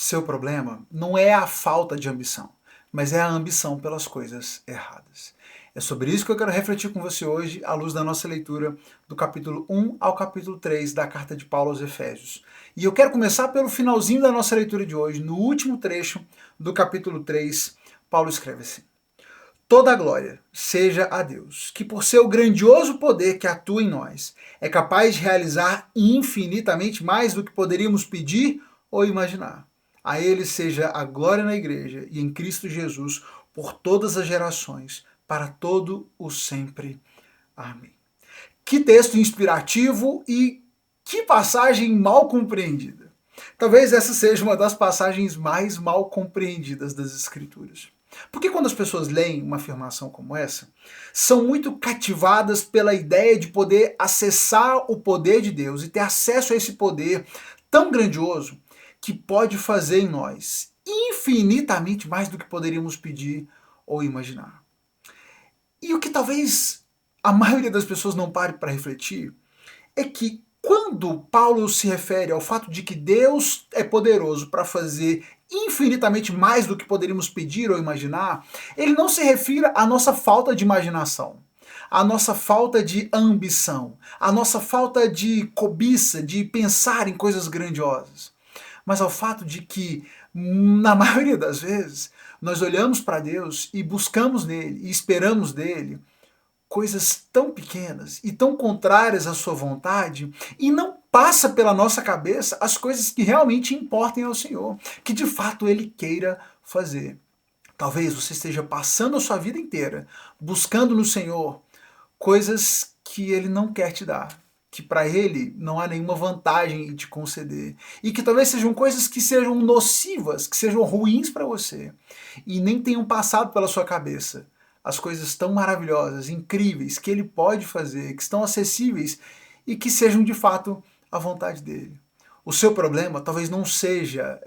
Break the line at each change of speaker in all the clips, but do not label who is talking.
Seu problema não é a falta de ambição, mas é a ambição pelas coisas erradas. É sobre isso que eu quero refletir com você hoje, à luz da nossa leitura do capítulo 1 ao capítulo 3 da carta de Paulo aos Efésios. E eu quero começar pelo finalzinho da nossa leitura de hoje, no último trecho do capítulo 3, Paulo escreve assim: Toda a glória seja a Deus, que por seu grandioso poder que atua em nós, é capaz de realizar infinitamente mais do que poderíamos pedir ou imaginar. A Ele seja a glória na Igreja e em Cristo Jesus por todas as gerações, para todo o sempre. Amém. Que texto inspirativo e que passagem mal compreendida. Talvez essa seja uma das passagens mais mal compreendidas das Escrituras. Porque quando as pessoas leem uma afirmação como essa, são muito cativadas pela ideia de poder acessar o poder de Deus e ter acesso a esse poder tão grandioso que pode fazer em nós infinitamente mais do que poderíamos pedir ou imaginar. E o que talvez a maioria das pessoas não pare para refletir é que quando Paulo se refere ao fato de que Deus é poderoso para fazer infinitamente mais do que poderíamos pedir ou imaginar, ele não se refere à nossa falta de imaginação, à nossa falta de ambição, à nossa falta de cobiça, de pensar em coisas grandiosas, mas ao fato de que, na maioria das vezes, nós olhamos para Deus e buscamos nele e esperamos dele coisas tão pequenas e tão contrárias à sua vontade e não passa pela nossa cabeça as coisas que realmente importem ao Senhor, que de fato Ele queira fazer. Talvez você esteja passando a sua vida inteira buscando no Senhor coisas que Ele não quer te dar, que para Ele não há nenhuma vantagem em te conceder, e que talvez sejam coisas que sejam nocivas, que sejam ruins para você, e nem tenham passado pela sua cabeça as coisas tão maravilhosas, incríveis, que Ele pode fazer, que estão acessíveis e que sejam de fato a vontade dEle. O seu problema talvez não seja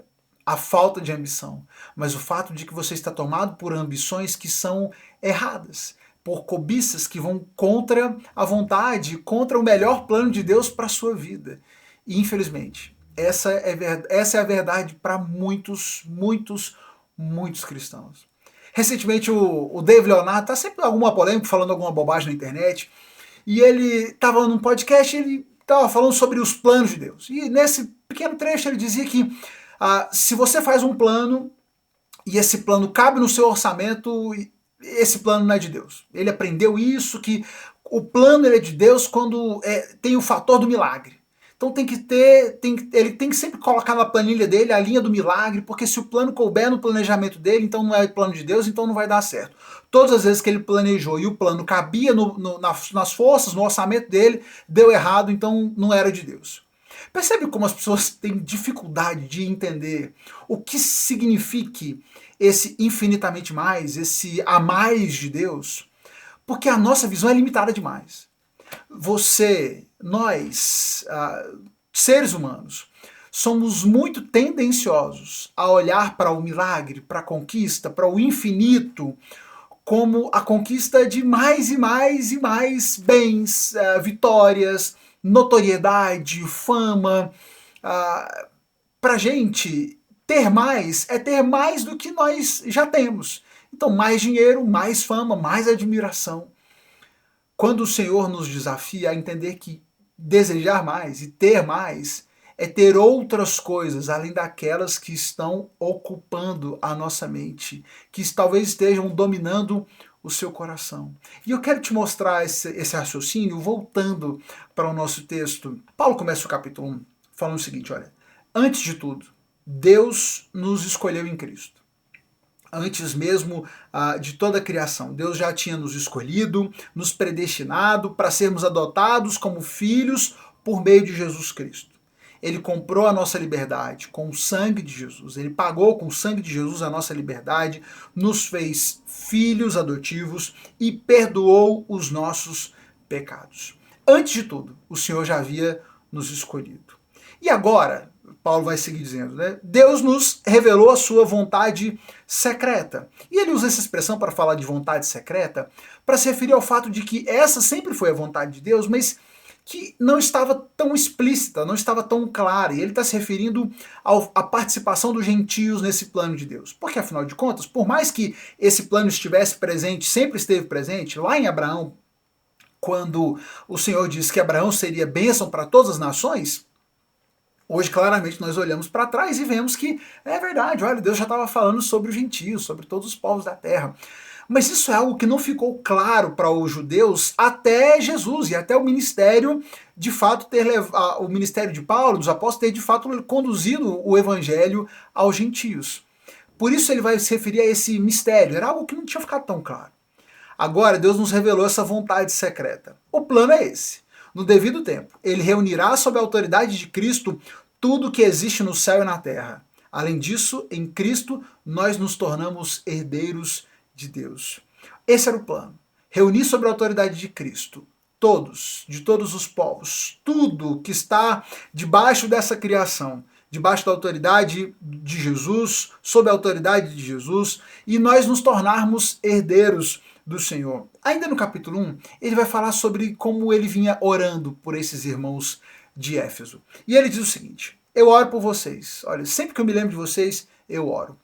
a falta de ambição, mas o fato de que você está tomado por ambições que são erradas, por cobiças que vão contra a vontade, contra o melhor plano de Deus para a sua vida. E infelizmente, essa é a verdade para muitos cristãos. Recentemente o David Leonardo está sempre alguma polêmica, falando alguma bobagem na internet, e ele estava num podcast, ele estava falando sobre os planos de Deus. E nesse pequeno trecho ele dizia que se você faz um plano e esse plano cabe no seu orçamento, esse plano não é de Deus. Ele aprendeu isso, que o plano é de Deus quando tem o fator do milagre. Então ele tem que sempre colocar na planilha dele a linha do milagre, porque se o plano couber no planejamento dele, então não é plano de Deus, então não vai dar certo. Todas as vezes que ele planejou e o plano cabia nas forças, no orçamento dele, deu errado, então não era de Deus. Percebe como as pessoas têm dificuldade de entender o que significa esse infinitamente mais, esse a mais de Deus? Porque a nossa visão é limitada demais. Nós, seres humanos, somos muito tendenciosos a olhar para o milagre, para a conquista, para o infinito, como a conquista de mais e mais e mais bens, vitórias, notoriedade, fama. Para a gente, ter mais é ter mais do que nós já temos. Então, mais dinheiro, mais fama, mais admiração. Quando o Senhor nos desafia a entender que desejar mais e ter mais é ter outras coisas além daquelas que estão ocupando a nossa mente, que talvez estejam dominando o seu coração. E eu quero te mostrar esse raciocínio voltando para o nosso texto. Paulo começa o capítulo 1 falando o seguinte, olha, antes de tudo, Deus nos escolheu em Cristo. Antes mesmo de toda a criação, Deus já tinha nos escolhido, nos predestinado para sermos adotados como filhos por meio de Jesus Cristo. Ele comprou a nossa liberdade com o sangue de Jesus. Ele pagou com o sangue de Jesus a nossa liberdade, nos fez filhos adotivos e perdoou os nossos pecados. Antes de tudo, o Senhor já havia nos escolhido. E agora, Paulo vai seguir dizendo, né? Deus nos revelou a sua vontade secreta. E ele usa essa expressão para falar de vontade secreta, para se referir ao fato de que essa sempre foi a vontade de Deus, mas que não estava tão explícita, não estava tão clara. E ele está se referindo à participação dos gentios nesse plano de Deus. Porque, afinal de contas, por mais que esse plano estivesse presente, sempre esteve presente, lá em Abraão, quando o Senhor disse que Abraão seria bênção para todas as nações, hoje claramente nós olhamos para trás e vemos que é verdade, olha, Deus já estava falando sobre os gentios, sobre todos os povos da terra. Mas isso é algo que não ficou claro para os judeus até Jesus e até o ministério de fato ter levado, o ministério de Paulo, dos apóstolos, ter de fato conduzido o evangelho aos gentios. Por isso ele vai se referir a esse mistério, era algo que não tinha ficado tão claro. Agora Deus nos revelou essa vontade secreta. O plano é esse. No devido tempo, ele reunirá sob a autoridade de Cristo tudo que existe no céu e na terra. Além disso, em Cristo, nós nos tornamos herdeiros de Deus. Esse era o plano. Reunir sob a autoridade de Cristo todos, de todos os povos, tudo que está debaixo dessa criação, debaixo da autoridade de Jesus, sob a autoridade de Jesus, e nós nos tornarmos herdeiros do Senhor. Ainda no capítulo 1, ele vai falar sobre como ele vinha orando por esses irmãos de Éfeso. E ele diz o seguinte: eu oro por vocês. Olha, sempre que eu me lembro de vocês, eu oro.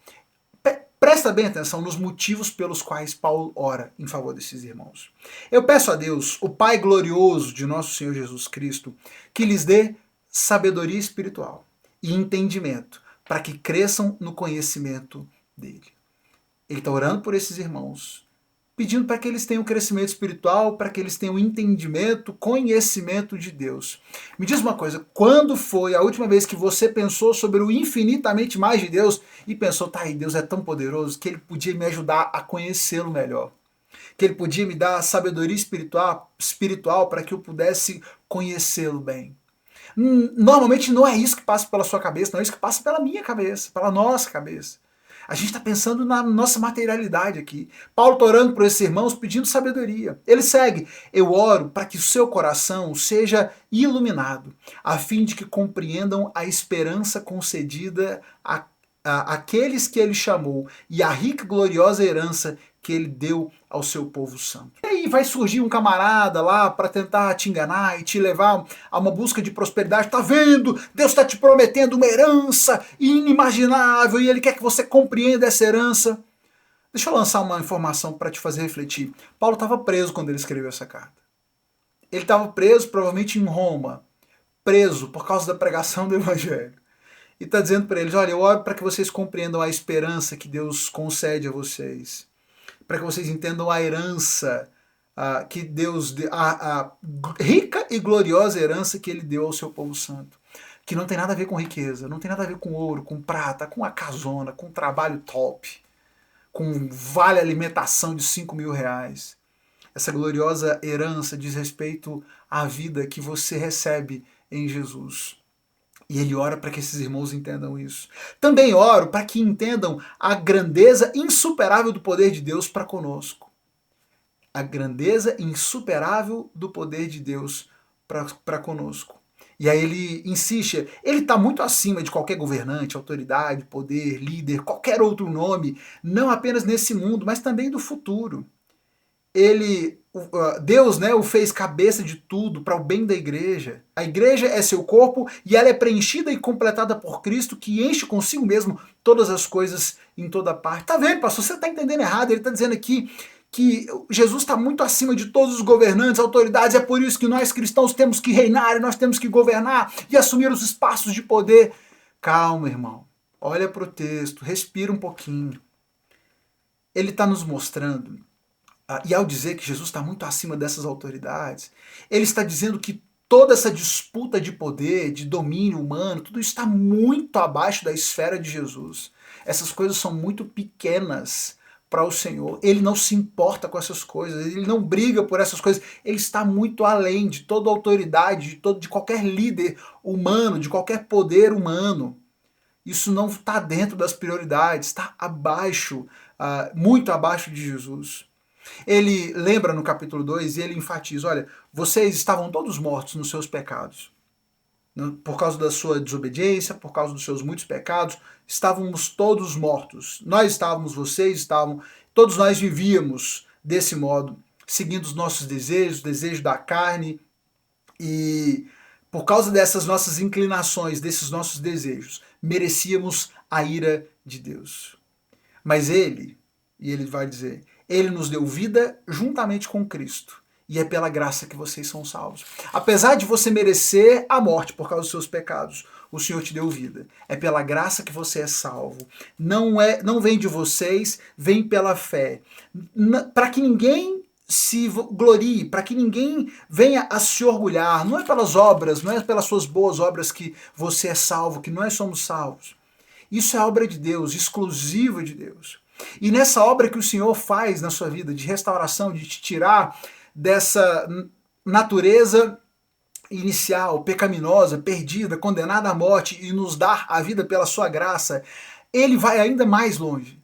Presta bem atenção nos motivos pelos quais Paulo ora em favor desses irmãos. Eu peço a Deus, o Pai glorioso de nosso Senhor Jesus Cristo, que lhes dê sabedoria espiritual e entendimento para que cresçam no conhecimento dele. Ele está orando por esses irmãos, pedindo para que eles tenham crescimento espiritual, para que eles tenham entendimento, conhecimento de Deus. Me diz uma coisa, quando foi a última vez que você pensou sobre o infinitamente mais de Deus e pensou, tá aí, Deus é tão poderoso que ele podia me ajudar a conhecê-lo melhor, que ele podia me dar sabedoria espiritual para que eu pudesse conhecê-lo bem? Normalmente não é isso que passa pela sua cabeça, não é isso que passa pela minha cabeça, pela nossa cabeça. A gente está pensando na nossa materialidade aqui. Paulo está orando por esses irmãos pedindo sabedoria. Ele segue: eu oro para que o seu coração seja iluminado, a fim de que compreendam a esperança concedida àqueles que ele chamou e a rica e gloriosa herança que ele deu ao seu povo santo. E aí vai surgir um camarada lá para tentar te enganar e te levar a uma busca de prosperidade. Tá vendo? Deus está te prometendo uma herança inimaginável e ele quer que você compreenda essa herança. Deixa eu lançar uma informação para te fazer refletir. Paulo estava preso quando ele escreveu essa carta. Ele estava preso provavelmente em Roma, preso por causa da pregação do evangelho. E está dizendo para eles, olha, eu oro para que vocês compreendam a esperança que Deus concede a vocês, para que vocês entendam a herança que Deus deu, a rica e gloriosa herança que ele deu ao seu povo santo, que não tem nada a ver com riqueza, não tem nada a ver com ouro, com prata, com a casona, com trabalho top, com vale alimentação de 5.000 reais. Essa gloriosa herança diz respeito à vida que você recebe em Jesus. E ele ora para que esses irmãos entendam isso. Também oro para que entendam a grandeza insuperável do poder de Deus para conosco. A grandeza insuperável do poder de Deus para conosco. E aí ele insiste, ele está muito acima de qualquer governante, autoridade, poder, líder, qualquer outro nome, não apenas nesse mundo, mas também do futuro. Deus, né, o fez cabeça de tudo para o bem da igreja. A igreja é seu corpo e ela é preenchida e completada por Cristo, que enche consigo mesmo todas as coisas em toda parte. Tá vendo, pastor? Você está entendendo errado. Ele está dizendo aqui que Jesus está muito acima de todos os governantes, autoridades. É por isso que nós cristãos temos que reinar e nós temos que governar e assumir os espaços de poder. Calma, irmão. Olha para o texto, respira um pouquinho. Ele está nos mostrando, e ao dizer que Jesus está muito acima dessas autoridades, ele está dizendo que toda essa disputa de poder, de domínio humano, tudo isso está muito abaixo da esfera de Jesus. Essas coisas são muito pequenas para o Senhor. Ele não se importa com essas coisas, ele não briga por essas coisas. Ele está muito além de toda autoridade, de qualquer líder humano, de qualquer poder humano. Isso não está dentro das prioridades, está abaixo, muito abaixo de Jesus. Ele lembra no capítulo 2 e ele enfatiza, olha, vocês estavam todos mortos nos seus pecados. Por causa da sua desobediência, por causa dos seus muitos pecados, estávamos todos mortos. Nós estávamos, vocês estavam, todos nós vivíamos desse modo, seguindo os nossos desejos, desejos da carne, E por causa dessas nossas inclinações, desses nossos desejos, merecíamos a ira de Deus. Mas e ele vai dizer, ele nos deu vida juntamente com Cristo. E é pela graça que vocês são salvos. Apesar de você merecer a morte por causa dos seus pecados, o Senhor te deu vida. É pela graça que você é salvo. Não vem de vocês, vem pela fé. Para que ninguém se glorie, para que ninguém venha a se orgulhar. Não é pelas obras, não é pelas suas boas obras que você é salvo, que nós somos salvos. Isso é obra de Deus, exclusiva de Deus. E nessa obra que o Senhor faz na sua vida, de restauração, de te tirar dessa natureza inicial, pecaminosa, perdida, condenada à morte e nos dar a vida pela sua graça, ele vai ainda mais longe.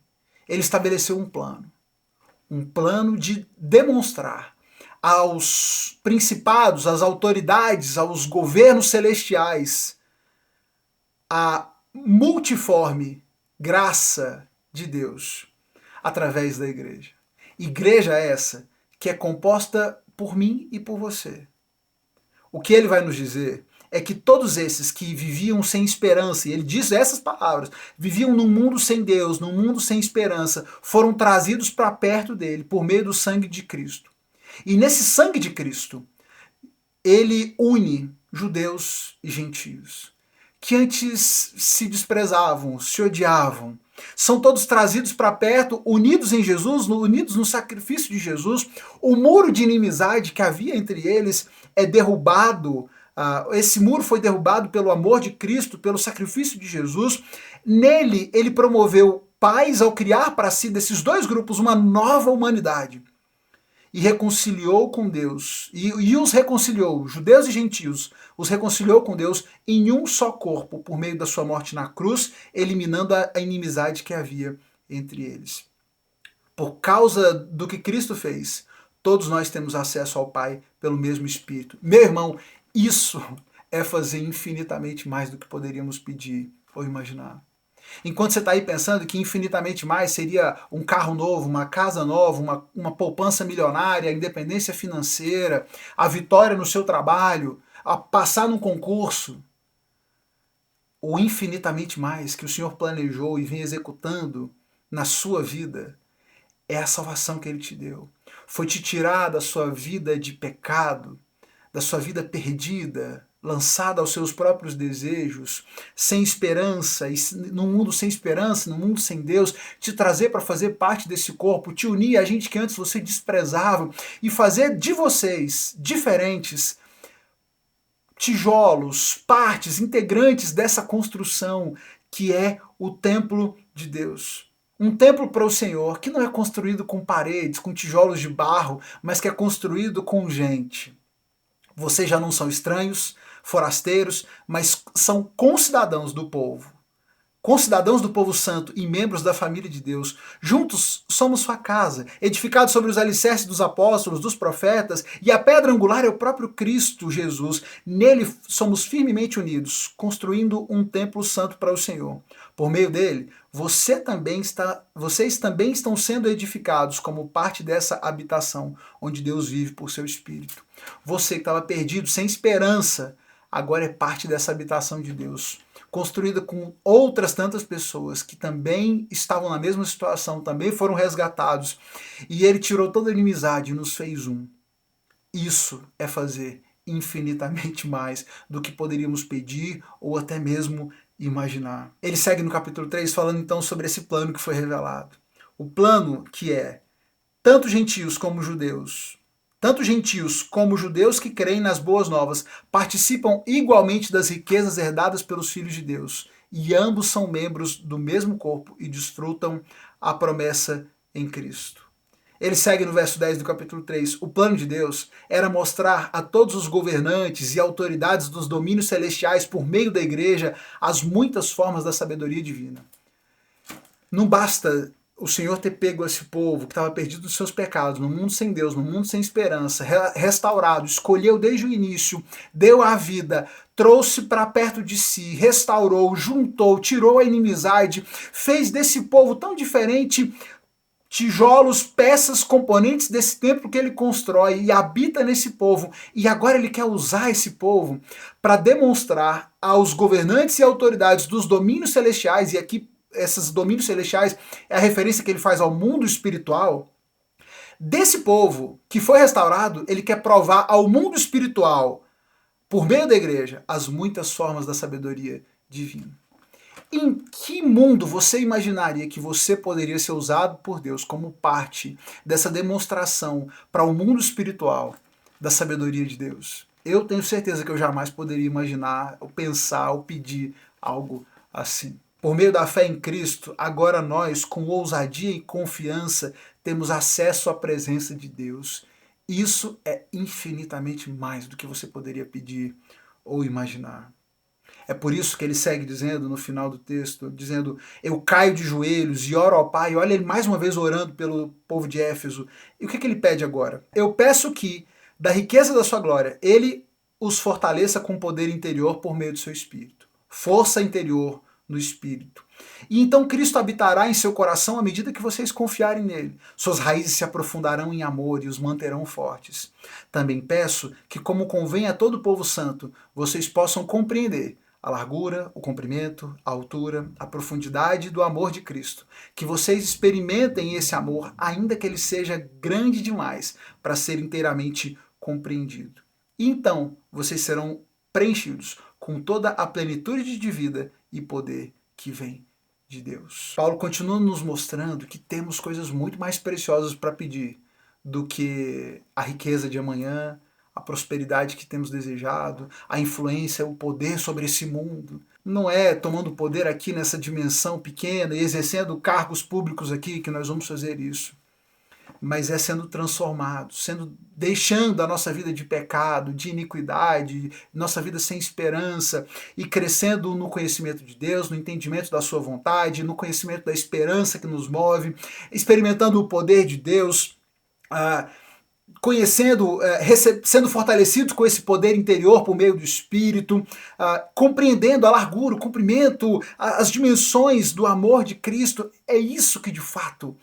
Ele estabeleceu um plano de demonstrar aos principados, às autoridades, aos governos celestiais a multiforme graça de Deus através da igreja. Igreja essa que é composta por mim e por você. O que ele vai nos dizer é que todos esses que viviam sem esperança, e ele diz essas palavras, viviam num mundo sem Deus, num mundo sem esperança, foram trazidos para perto dele por meio do sangue de Cristo. E nesse sangue de Cristo, ele une judeus e gentios, que antes se desprezavam, se odiavam. São todos trazidos para perto, unidos em Jesus, unidos no sacrifício de Jesus. O muro de inimizade que havia entre eles é derrubado. Esse muro foi derrubado pelo amor de Cristo, pelo sacrifício de Jesus. Nele, ele promoveu paz ao criar para si, desses dois grupos, uma nova humanidade. E reconciliou com Deus, e os reconciliou, judeus e gentios, os reconciliou com Deus em um só corpo, por meio da sua morte na cruz, eliminando a inimizade que havia entre eles. Por causa do que Cristo fez, todos nós temos acesso ao Pai pelo mesmo Espírito. Meu irmão, isso é fazer infinitamente mais do que poderíamos pedir ou imaginar. Enquanto você está aí pensando que infinitamente mais seria um carro novo, uma casa nova, uma poupança milionária, a independência financeira, a vitória no seu trabalho, a passar num concurso, o infinitamente mais que o Senhor planejou e vem executando na sua vida é a salvação que Ele te deu. Foi te tirar da sua vida de pecado, da sua vida perdida, lançada aos seus próprios desejos, sem esperança, e num mundo sem esperança, num mundo sem Deus, te trazer para fazer parte desse corpo, te unir a gente que antes você desprezava e fazer de vocês diferentes tijolos, partes, integrantes dessa construção que é o templo de Deus. Um templo para o Senhor que não é construído com paredes, com tijolos de barro, mas que é construído com gente. Vocês já não são estranhos, forasteiros, mas são concidadãos do povo santo e membros da família de Deus. Juntos somos sua casa, edificados sobre os alicerces dos apóstolos, dos profetas, e a pedra angular é o próprio Cristo Jesus. Nele somos firmemente unidos, construindo um templo santo para o Senhor. Por meio dele, vocês também estão sendo edificados como parte dessa habitação, onde Deus vive por seu Espírito. Você que estava perdido, sem esperança, agora é parte dessa habitação de Deus, construída com outras tantas pessoas que também estavam na mesma situação, também foram resgatados, e ele tirou toda a inimizade e nos fez um. Isso é fazer infinitamente mais do que poderíamos pedir ou até mesmo imaginar. Ele segue no capítulo 3 falando então sobre esse plano que foi revelado. O plano que é tanto gentios como judeus que creem nas boas novas participam igualmente das riquezas herdadas pelos filhos de Deus, e ambos são membros do mesmo corpo e desfrutam a promessa em Cristo. Ele segue no verso 10 do capítulo 3. O plano de Deus era mostrar a todos os governantes e autoridades dos domínios celestiais por meio da igreja as muitas formas da sabedoria divina. Não basta o Senhor ter pego esse povo que estava perdido dos seus pecados, no mundo sem Deus, no mundo sem esperança, restaurado, escolheu desde o início, deu a vida, trouxe para perto de si, restaurou, juntou, tirou a inimizade, fez desse povo tão diferente, tijolos, peças, componentes desse templo que ele constrói e habita nesse povo. E agora ele quer usar esse povo para demonstrar aos governantes e autoridades dos domínios celestiais, e aqui esses domínios celestiais é a referência que ele faz ao mundo espiritual. Desse povo que foi restaurado, ele quer provar ao mundo espiritual, por meio da igreja, as muitas formas da sabedoria divina. Em que mundo você imaginaria que você poderia ser usado por Deus como parte dessa demonstração para o mundo espiritual da sabedoria de Deus? Eu tenho certeza que eu jamais poderia imaginar, ou pensar, ou pedir algo assim. Por meio da fé em Cristo, agora nós, com ousadia e confiança, temos acesso à presença de Deus. Isso é infinitamente mais do que você poderia pedir ou imaginar. É por isso que ele segue dizendo no final do texto, dizendo, eu caio de joelhos e oro ao Pai. Olha ele mais uma vez orando pelo povo de Éfeso. E o que ele pede agora? Eu peço que, da riqueza da sua glória, ele os fortaleça com poder interior por meio do seu Espírito. Força interior no Espírito. E então Cristo habitará em seu coração à medida que vocês confiarem nele. Suas raízes se aprofundarão em amor e os manterão fortes. Também peço que, como convém a todo povo santo, vocês possam compreender a largura, o comprimento, a altura, a profundidade do amor de Cristo. Que vocês experimentem esse amor, ainda que ele seja grande demais para ser inteiramente compreendido. E então vocês serão preenchidos com toda a plenitude de vida e poder que vem de Deus. Paulo continua nos mostrando que temos coisas muito mais preciosas para pedir do que a riqueza de amanhã, a prosperidade que temos desejado, a influência, o poder sobre esse mundo. Não é tomando poder aqui nessa dimensão pequena e exercendo cargos públicos aqui que nós vamos fazer isso. Mas é sendo transformado, deixando a nossa vida de pecado, de iniquidade, nossa vida sem esperança, e crescendo no conhecimento de Deus, no entendimento da sua vontade, no conhecimento da esperança que nos move, experimentando o poder de Deus, conhecendo, sendo fortalecidos com esse poder interior por meio do Espírito, compreendendo a largura, o comprimento, as dimensões do amor de Cristo. É isso que de fato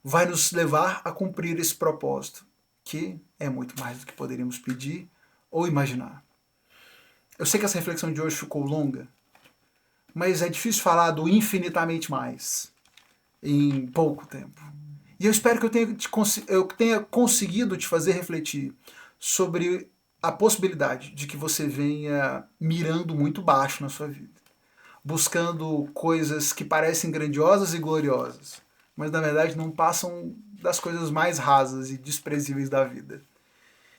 vai nos levar a cumprir esse propósito, que é muito mais do que poderíamos pedir ou imaginar. Eu sei que essa reflexão de hoje ficou longa, mas é difícil falar do infinitamente mais em pouco tempo. E eu espero que eu tenha conseguido te fazer refletir sobre a possibilidade de que você venha mirando muito baixo na sua vida, buscando coisas que parecem grandiosas e gloriosas, mas na verdade não passam das coisas mais rasas e desprezíveis da vida.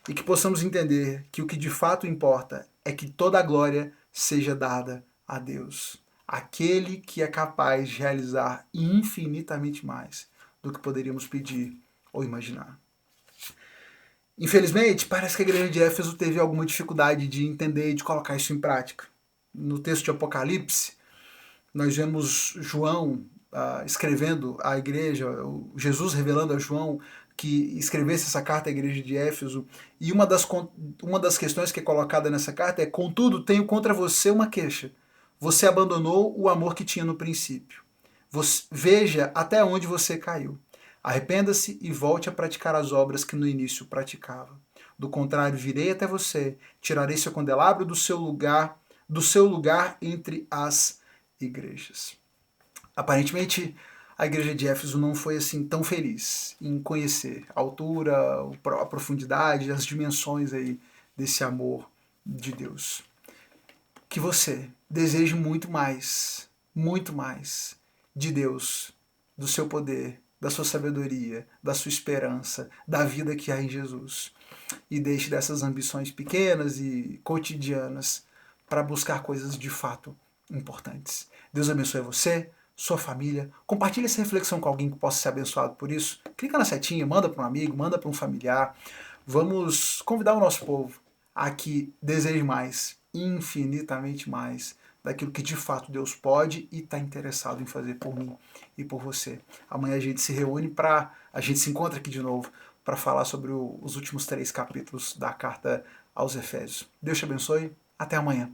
E que possamos entender que o que de fato importa é que toda a glória seja dada a Deus, aquele que é capaz de realizar infinitamente mais do que poderíamos pedir ou imaginar. Infelizmente, parece que a igreja de Éfeso teve alguma dificuldade de entender e de colocar isso em prática. No texto de Apocalipse, nós vemos João escrevendo à igreja, Jesus revelando a João que escrevesse essa carta à igreja de Éfeso, e uma das questões que é colocada nessa carta é: contudo, tenho contra você uma queixa. Você abandonou o amor que tinha no princípio. Veja até onde você caiu. Arrependa-se e volte a praticar as obras que no início praticava. Do contrário, virei até você, tirarei seu candelabro do seu lugar entre as igrejas. Aparentemente, a igreja de Éfeso não foi assim tão feliz em conhecer a altura, a profundidade, as dimensões aí desse amor de Deus. Que você deseje muito mais de Deus, do seu poder, da sua sabedoria, da sua esperança, da vida que há em Jesus. E deixe dessas ambições pequenas e cotidianas para buscar coisas de fato importantes. Deus abençoe você, sua família. Compartilhe essa reflexão com alguém que possa ser abençoado por isso. Clica na setinha, manda para um amigo, manda para um familiar. Vamos convidar o nosso povo a que deseje mais, infinitamente mais, daquilo que de fato Deus pode e está interessado em fazer por mim e por você. Amanhã a gente se reúne a gente se encontra aqui de novo para falar sobre os últimos 3 capítulos da carta aos Efésios. Deus te abençoe, até amanhã.